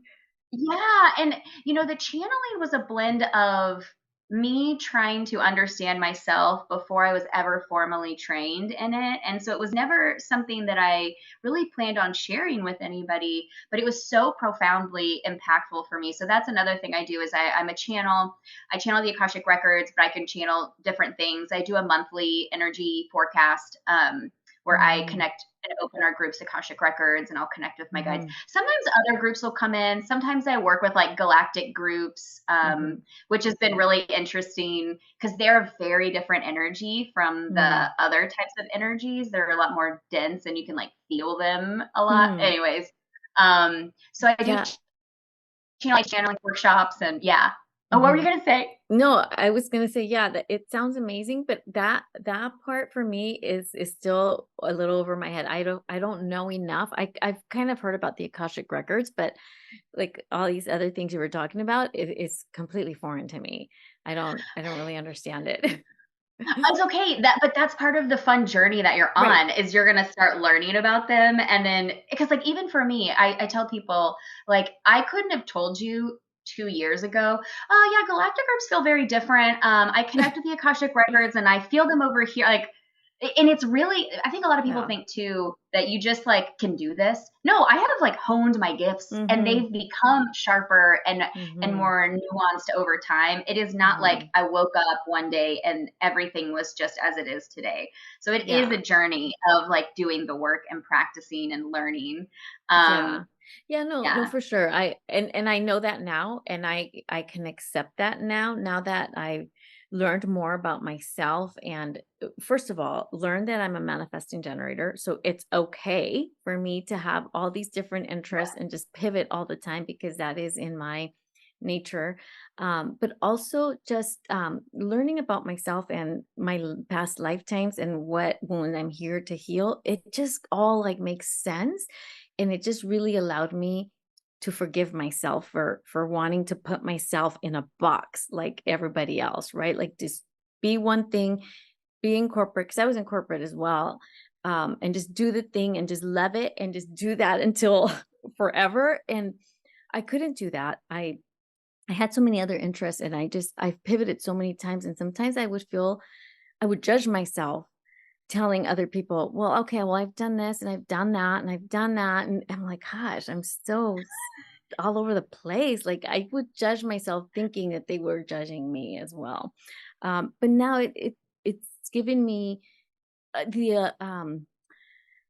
yeah, and the channeling was a blend of me trying to understand myself before I was ever formally trained in it. And so it was never something that I really planned on sharing with anybody, but it was so profoundly impactful for me. So that's another thing I do is I'm a channel. I channel the Akashic records, but I can channel different things. I do a monthly energy forecast where I Mhm, connect and open our groups Akashic records, and I'll connect with my guides. mhm, Sometimes other groups will come in. Sometimes I work with like galactic groups, mhm, which has been really interesting because they're a very different energy from the mm, other types of energies. They're a lot more dense and you can like feel them a lot. mm. Anyways, so I do Yeah, like channeling workshops and yeah. Oh, what were you mhm. gonna say? No, I was gonna say, yeah, that it sounds amazing, but that part for me is still a little over my head. I don't know enough. I've kind of heard about the Akashic records, but like all these other things you were talking about, it's completely foreign to me. I don't really understand it. It's okay. But that's part of the fun journey that you're Right. on is you're gonna start learning about them, and then because like even for me, I tell people like I couldn't have told you 2 years ago. Oh yeah, galactic herbs feel very different. I connect with the akashic records, and I feel them over here. Like, and it's really I think a lot of people Yeah. think too that you just like can do this. No, I have like honed my gifts, and Mhm. they've become sharper and Mhm. more nuanced over time. It is not like Mhm. I woke up one day and everything was just as it is today. So it is Yeah. a journey of like doing the work and practicing and learning. Yeah. Um, Yeah, no, no, yeah, for sure. And I know that now, and I can accept that now, now that I've learned more about myself. And first of all, learn that I'm a manifesting generator. So it's okay for me to have all these different interests and just pivot all the time because that is in my nature. But also just learning about myself and my past lifetimes and what when I'm here to heal, it just all like makes sense, and it just really allowed me to forgive myself for wanting to put myself in a box like everybody else, right? Like just be one thing, be in corporate because I was in corporate as well, and just do the thing and just love it and just do that until forever. And I couldn't do that. I had so many other interests, and I've pivoted so many times, and sometimes I would judge myself telling other people, "Well, okay, well, I've done this and I've done that and I've done that." And I'm like, "Gosh, I'm so all over the place." Like I would judge myself thinking that they were judging me as well. But now it's given me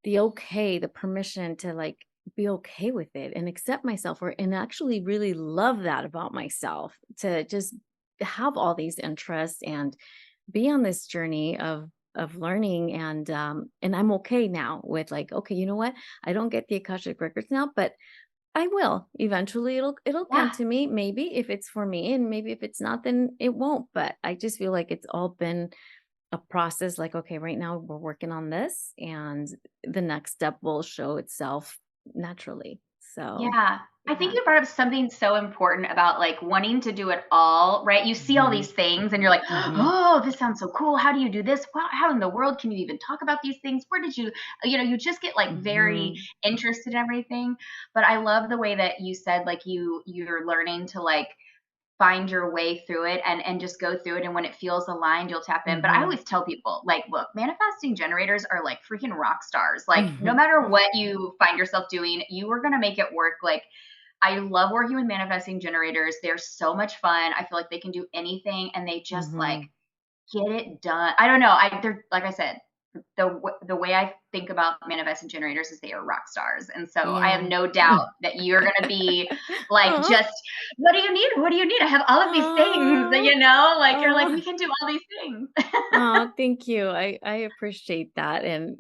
the okay, the permission to like be okay with it and accept myself, or and actually really love that about myself, to just have all these interests and be on this journey of learning. And I'm okay now with like, okay, you know what? I don't get the Akashic records now, but I will. Eventually it'll come yeah, to me, maybe if it's for me, and maybe if it's not, then it won't. But I just feel like it's all been a process, like, okay, right now we're working on this and the next step will show itself naturally. So yeah. I think yeah. you brought up something so important about like wanting to do it all, right? You see all Hmm. these things and you're like, Hmm. oh, this sounds so cool. How do you do this? How in the world can you even talk about these things? Where did you just get like very Hmm. interested in everything. But I love the way that you said like you're learning to like find your way through it and just go through it, and when it feels aligned you'll tap in. But I Hmm. always tell people like, look, manifesting generators are like freaking rock stars. Like no Hmm. matter what you find yourself doing, you are going to make it work. Like I love working with manifesting generators. They're so much fun. I feel like they can do anything and they just like Hmm. get it done. I don't know. They're like I said, the way I think about manifesting generators is they are rock stars, and so I have Yeah. no doubt that you're gonna be like Aw, just what do you need? What do you need? I have all of these things that aw, like you're like aw. we can do all these things. Oh, thank you. I appreciate that. And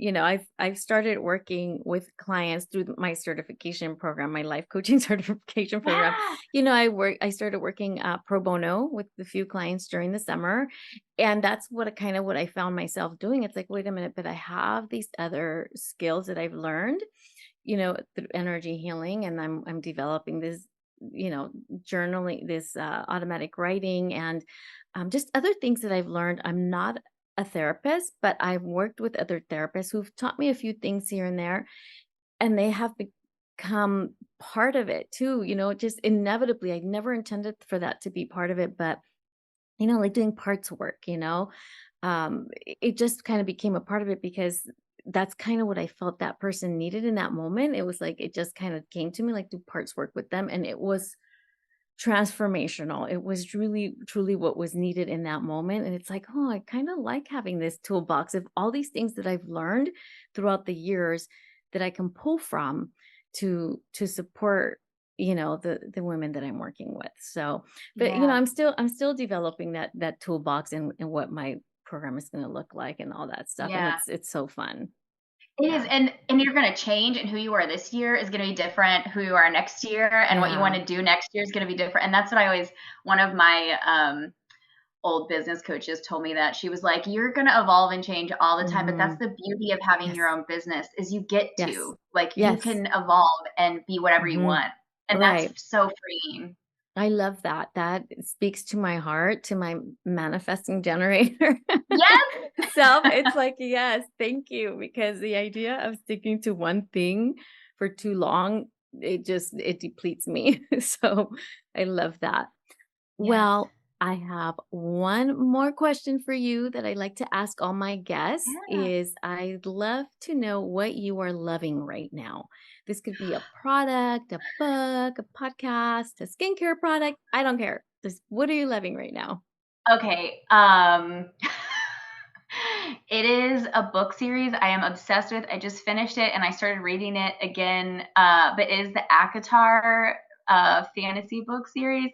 I've started working with clients through my certification program, my life coaching certification program. Yeah, I started working pro bono with a few clients during the summer, and that's what I found myself doing. It's like, wait a minute, but I have these other skills that I've learned, through energy healing, and I'm developing this, journaling, this automatic writing, and just other things that I've learned. I'm not a therapist, but I've worked with other therapists who've taught me a few things here and there, and they have become part of it too. Just inevitably. I never intended for that to be part of it, but like doing parts work, it just kind of became a part of it because that's kind of what I felt that person needed in that moment. It was like it just kind of came to me, like, do parts work with them, and it was transformational. It was really truly what was needed in that moment, and it's like, oh, I kind of like having this toolbox of all these things that I've learned throughout the years that I can pull from to support, the women that I'm working with. So, but yeah, I'm still developing that toolbox, and what my program is going to look like and all that stuff, and yeah. it's so fun. It is, Yeah. and you're gonna change, and who you are this year is gonna be different. Who you are next year, and what you want Yeah. to do next year is gonna be different. And that's what I always. One of my old business coaches told me that she was like, you're going to evolve and change all the time, but that's Mhm. the beauty of having your Yes. own business is you get Yes. to like you Yes. can evolve and be whatever you Mhm. want, and that's Right. so freeing. I love that. That speaks to my heart, to my manifesting generator Yes. self. It's like, yes, thank you. Because the idea of sticking to one thing for too long, it depletes me. So I love that. Yes. Well, I have one more question for you that I like to ask all my guests Yeah. is I'd love to know what you are loving right now. This could be a product, a book, a podcast, a skincare product. I don't care. Just what are you loving right now? Okay, it is a book series I am obsessed with. I just finished it and I started reading it again, but it is the ACOTAR, fantasy book series.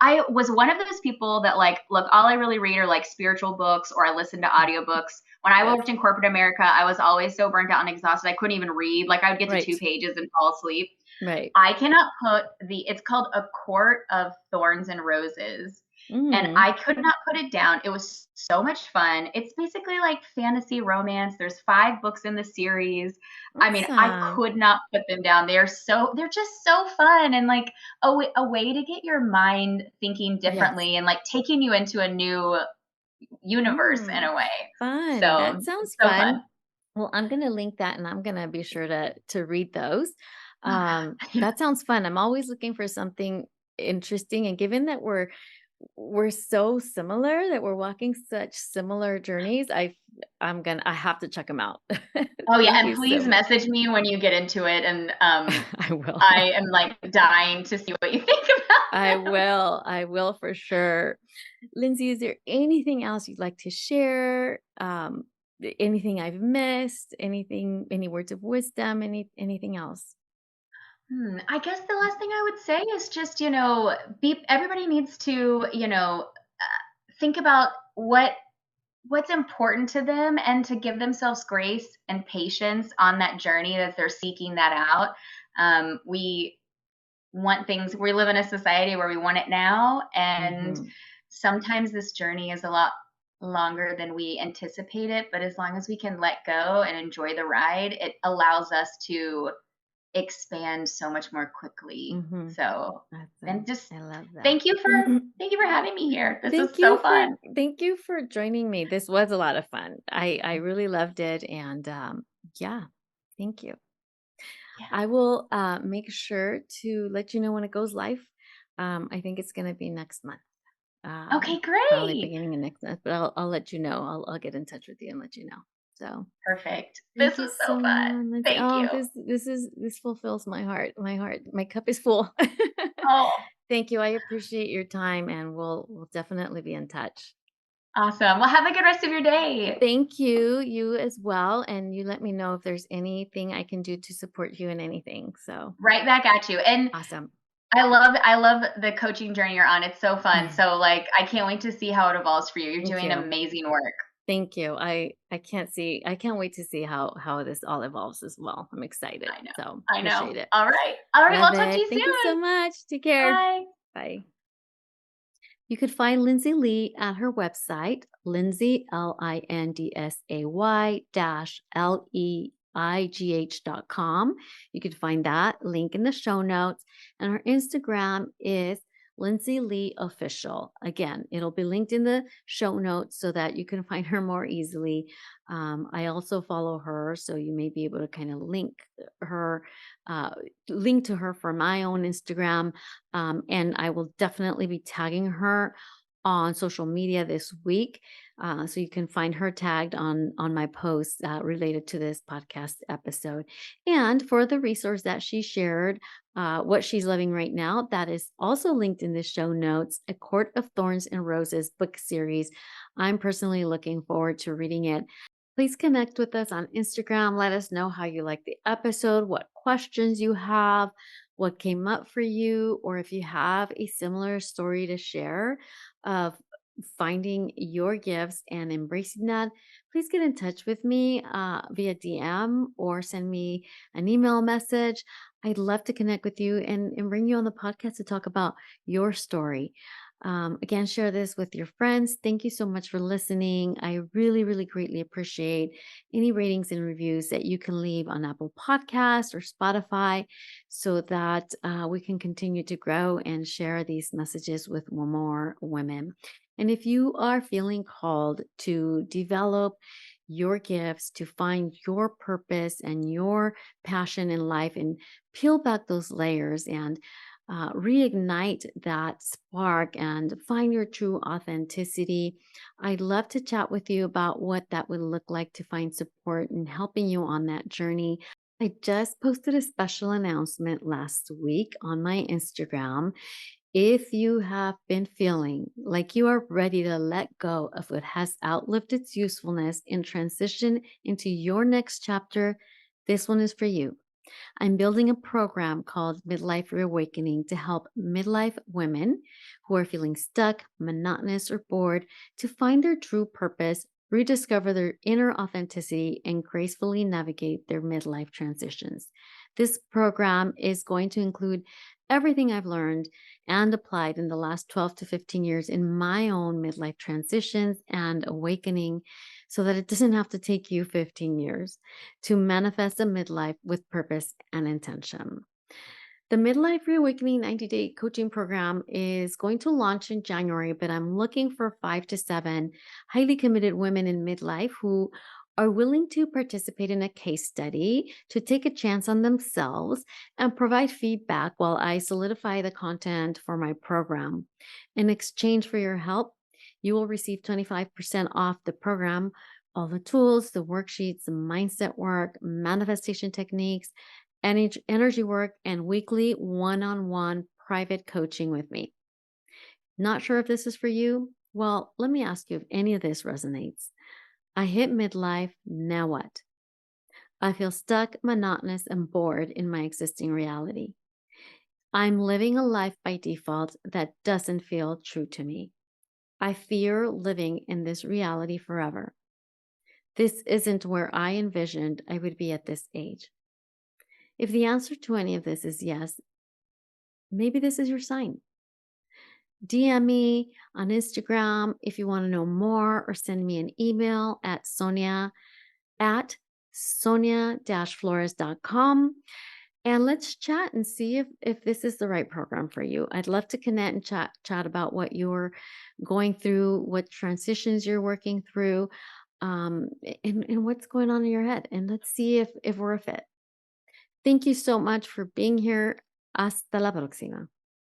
I was one of those people that, like, look, all I really read are, like, spiritual books or I listen to audiobooks. When I Yes. worked in corporate America, I was always so burnt out and exhausted, I couldn't even read. Like, I would get to 2 Right. pages and fall asleep. Right. I cannot put it's called A Court of Thorns and Roses, and Mm, I could not put it down. It was so much fun. It's basically like fantasy romance. There's 5 books in the series. I mean, I awesome. could not put them down. They're just so fun and, like, a way to get your mind thinking Yes. differently and, like, taking you into a new universe in Mm, a way. fun. That So, sounds it's so fun. fun. Well, I'm gonna link that and I'm gonna be sure to read those. That sounds fun. I'm always looking for something interesting. And given that we're so similar, that we're walking such similar journeys, I have to check them out. Oh, yeah, Thank and you so please much. message me when you get into it, and, I will. I am, like, dying to see what you think I about them. will. I will for sure. Lindsay, is there anything else you'd like to share? Anything I've missed? Anything, any words of wisdom? Anything else? I guess the last thing I would say is just, be everybody needs to, think about what's important to them and to give themselves grace and patience on that journey as they're seeking that out. We want things, we live in a society where we want it now, and Hmm. sometimes this journey is a lot longer than we anticipate it, but as long as we can let go and enjoy the ride, it allows us to expand so much more quickly. Hmm. So, and Awesome. just I love that. thank you for having me here. This was so fun. Thank you for joining me. This was a lot of fun. I really loved it, and yeah, thank you. Yeah. I will make sure to let you know when it goes live. I think it's going to be next month. Okay, Probably great. beginning of next month, but I'll let you know. I'll get in touch with you and let you know. So Perfect. This thank you was so so fun. much, Lindsay. Thank Oh, you. this fulfills my heart. My heart, my cup is full. Oh, Thank you. I appreciate your time, and we'll definitely be in touch. awesome. Well, have a good rest of your day. Thank you. You as well, and you let me know if there's anything I can do to support you in anything. So Right back at you. And awesome. I love the coaching journey you're on. It's so fun. So, like, I can't wait to see how it evolves for you. You're Thank doing you. amazing work. Thank you. I can't wait to see how this all evolves as well. I'm excited. I know. So I know. appreciate it. All right. All right. Well, Love I'll talk to it. you Thank you so soon. much. Take care. Bye. Bye. You could find Lindsay Leigh at her website, Lindsay, Lindsay dash leigh.com. You could find that link in the show notes. And her Instagram is Lindsay Leigh Official. Again, it'll be linked in the show notes so that you can find her more easily. I also follow her, so you may be able to kind of her, uh, link to her for my own Instagram, and I will definitely be tagging her on social media this week. So you can find her tagged on my posts related to this podcast episode. And for the resource that she shared, what she's loving right now, that is also linked in the show notes, A Court of Thorns and Roses book series. I'm personally looking forward to reading it. Please connect with us on Instagram. Let us know how you like the episode, what questions you have, what came up for you, or if you have a similar story to share of finding your gifts and embracing that, please get in touch with me via DM or send me an email message. I'd love to connect with you and bring you on the podcast to talk about your story. Again, share this with your friends. Thank you so much for listening. I really, really greatly appreciate any ratings and reviews that you can leave on Apple Podcasts or Spotify so that we can continue to grow and share these messages with more women. And if you are feeling called to develop your gifts, to find your purpose and your passion in life, and peel back those layers and reignite that spark and find your true authenticity. I'd love to chat with you about what that would look like to find support and helping you on that journey. I just posted a special announcement last week on my Instagram. If you have been feeling like you are ready to let go of what has outlived its usefulness and transition into your next chapter, this one is for you. I'm building a program called Midlife Reawakening to help midlife women who are feeling stuck, monotonous, or bored to find their true purpose, rediscover their inner authenticity, and gracefully navigate their midlife transitions. This program is going to include everything I've learned and applied in the last 12 to 15 years in my own midlife transitions and awakening so that it doesn't have to take you 15 years to manifest a midlife with purpose and intention. The Midlife Reawakening 90-day coaching program is going to launch in January, but I'm looking for 5 to 7 highly committed women in midlife who are willing to participate in a case study to take a chance on themselves and provide feedback while I solidify the content for my program. In exchange for your help, you will receive 25% off the program, all the tools, the worksheets, the mindset work, manifestation techniques, energy work, and weekly one on one private coaching with me. Not sure if this is for you? Well, let me ask you if any of this resonates. I hit midlife, now what? I feel stuck, monotonous, and bored in my existing reality. I'm living a life by default that doesn't feel true to me. I fear living in this reality forever. This isn't where I envisioned I would be at this age. If the answer to any of this is yes, maybe this is your sign. DM me on Instagram if you want to know more, or send me an email at sonia-flores.com. And let's chat and see if this is the right program for you. I'd love to connect and chat about what you're going through, what transitions you're working through, and what's going on in your head. And let's see if we're a fit. Thank you so much for being here. Hasta la próxima.